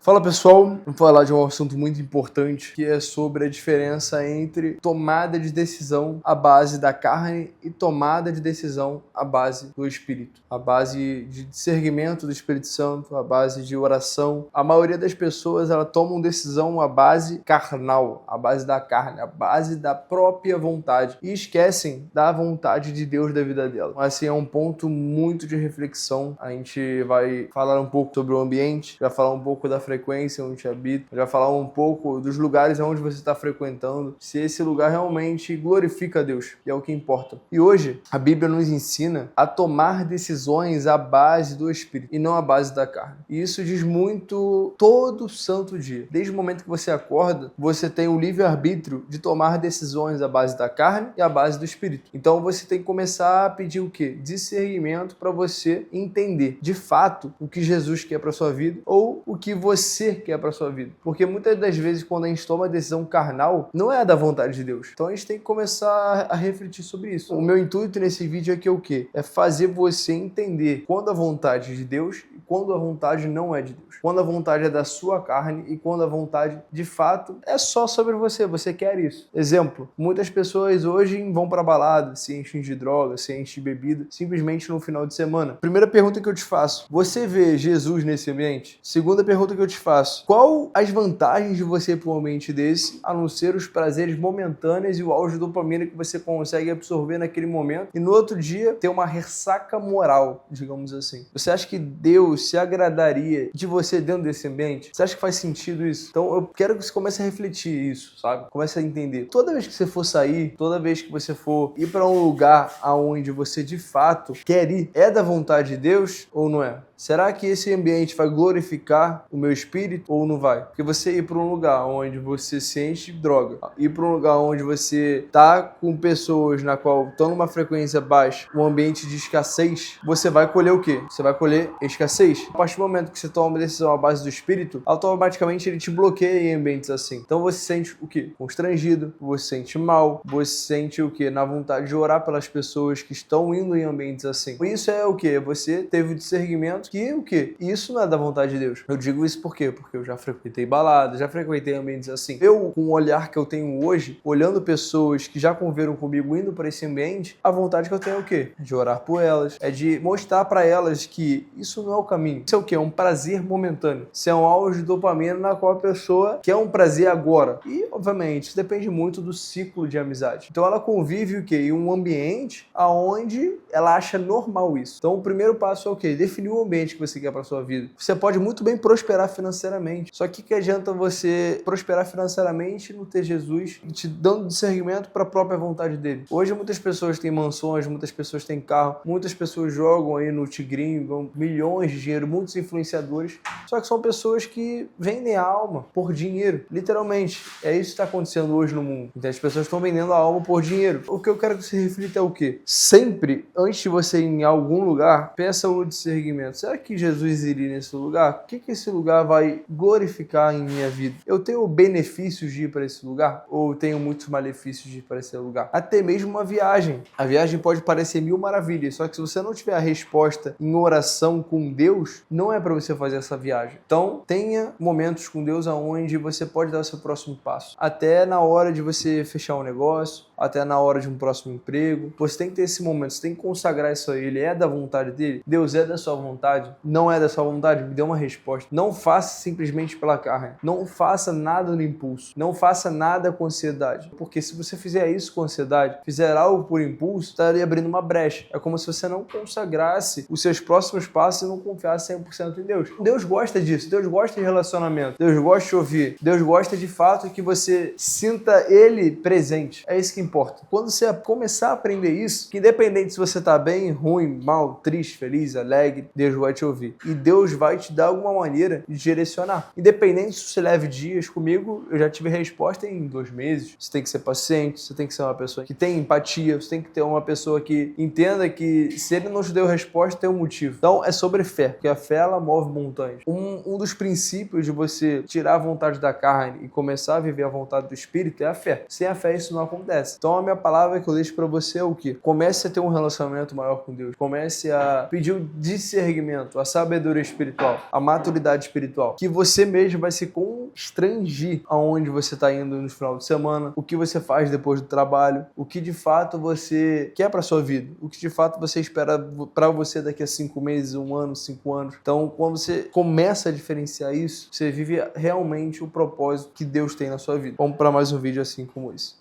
Fala pessoal, vamos falar de um assunto muito importante que é sobre a diferença entre tomada de decisão à base da carne e tomada de decisão à base do Espírito, à base de discernimento do Espírito Santo, à base de oração. A maioria das pessoas ela tomam decisão à base carnal, à base da carne, à base da própria vontade e esquecem da vontade de Deus da vida dela. Assim, é um ponto muito de reflexão. A gente vai falar um pouco sobre o ambiente, vai falar um pouco da frequência onde você habita, vai falar um pouco dos lugares onde você está frequentando, se esse lugar realmente glorifica a Deus, e é o que importa. E hoje, a Bíblia nos ensina a tomar decisões à base do Espírito e não à base da carne. E isso diz muito todo santo dia. Desde o momento que você acorda, você tem o livre-arbítrio de tomar decisões à base da carne e à base do Espírito. Então você tem que começar a pedir o quê? Discernimento para você entender, de fato, o que Jesus quer para sua vida ou o que você quer para sua vida. Porque muitas das vezes, quando a gente toma a decisão carnal, não é da vontade de Deus. Então a gente tem que começar a refletir sobre isso. O meu intuito nesse vídeo aqui é o quê? É fazer você entender quando a vontade é de Deus e quando a vontade não é de Deus. Quando a vontade é da sua carne e quando a vontade, de fato, é só sobre você. Você quer isso. Exemplo, muitas pessoas hoje vão para balada, se enchem de droga, se enchem de bebida, simplesmente no final de semana. Primeira pergunta que eu te faço, você vê Jesus nesse ambiente? Segunda pergunta que eu te faço, qual as vantagens de você ir para um ambiente desse, a não ser os prazeres momentâneos e o auge de dopamina que você consegue absorver naquele momento e no outro dia ter uma ressaca moral, digamos assim. Você acha que Deus se agradaria de você dentro desse ambiente? Você acha que faz sentido isso? Então eu quero que você comece a refletir isso, sabe? Comece a entender. Toda vez que você for sair, toda vez que você for ir para um lugar aonde você de fato quer ir, é da vontade de Deus ou não é? Será que esse ambiente vai glorificar o meu espírito ou não vai? Porque você ir para um lugar onde você se enche de droga, ir para um lugar onde você tá com pessoas na qual estão numa frequência baixa, um ambiente de escassez, você vai colher o quê? Você vai colher escassez. A partir do momento que você toma uma decisão à base do espírito, automaticamente ele te bloqueia em ambientes assim. Então você sente o quê? Constrangido, você sente mal, você sente o quê? Na vontade de orar pelas pessoas que estão indo em ambientes assim. Isso é o quê? Você teve o discernimento que o quê? Isso não é da vontade de Deus. Eu digo isso por quê? Porque eu já frequentei baladas, já frequentei ambientes assim. Eu, com o olhar que eu tenho hoje, olhando pessoas que já conviveram comigo indo para esse ambiente, a vontade que eu tenho é o quê? É de orar por elas, é de mostrar para elas que isso não é o caminho. Isso é o quê? É um prazer momentâneo. Isso é um auge de dopamina na qual a pessoa quer um prazer agora. E, obviamente, isso depende muito do ciclo de amizade. Então ela convive o quê? Em um ambiente onde ela acha normal isso. Então o primeiro passo é o quê? Definir o ambiente que você quer para sua vida. Você pode muito bem prosperar financeiramente. Só que adianta você prosperar financeiramente e não ter Jesus te dando discernimento para a própria vontade dele. Hoje muitas pessoas têm mansões, muitas pessoas têm carro, muitas pessoas jogam aí no Tigrinho, ganham milhões de dinheiro, muitos influenciadores. Só que são pessoas que vendem a alma por dinheiro. Literalmente, é isso que está acontecendo hoje no mundo. Então as pessoas estão vendendo a alma por dinheiro. O que eu quero que você reflita é o quê? Sempre, antes de você ir em algum lugar, peça o discernimento. Será que Jesus iria nesse lugar? O que esse lugar vai glorificar em minha vida? Eu tenho benefícios de ir para esse lugar? Ou eu tenho muitos malefícios de ir para esse lugar? Até mesmo uma viagem. A viagem pode parecer mil maravilhas, só que se você não tiver a resposta em oração com Deus, não é para você fazer essa viagem. Então, tenha momentos com Deus aonde você pode dar o seu próximo passo. Até na hora de você fechar um negócio, até na hora de um próximo emprego. Você tem que ter esse momento, você tem que consagrar isso a Ele. É da vontade dele? Deus é da sua vontade? Não é da sua vontade? Me dê uma resposta. Não faça simplesmente pela carne. Não faça nada no impulso. Não faça nada com ansiedade. Porque se você fizer isso com ansiedade, fizer algo por impulso, estaria abrindo uma brecha. É como se você não consagrasse os seus próximos passos e não confiasse 100% em Deus. Deus gosta disso. Deus gosta de relacionamento. Deus gosta de ouvir. Deus gosta de fato que você sinta Ele presente. É isso que importa. Quando você começar a aprender isso, que independente se você tá bem, ruim, mal, triste, feliz, alegre, Deus vai te ouvir. E Deus vai te dar alguma maneira de direcionar. Independente se você leve dias comigo, eu já tive resposta em 2 meses. Você tem que ser paciente, você tem que ser uma pessoa que tem empatia, você tem que ter uma pessoa que entenda que se ele não te deu resposta, tem um motivo. Então é sobre fé, porque a fé ela move montanhas. Um dos princípios de você tirar a vontade da carne e começar a viver a vontade do Espírito é a fé. Sem a fé isso não acontece. Então a minha palavra que eu deixo para você é o quê? Comece a ter um relacionamento maior com Deus. Comece a pedir o discernimento discernimento, a sabedoria espiritual, a maturidade espiritual, que você mesmo vai se constrangir aonde você está indo no final de semana, o que você faz depois do trabalho, o que de fato você quer para sua vida, o que de fato você espera para você daqui a 5 meses, 1 ano, 5 anos. Então, quando você começa a diferenciar isso, você vive realmente o propósito que Deus tem na sua vida. Vamos para mais um vídeo assim como esse.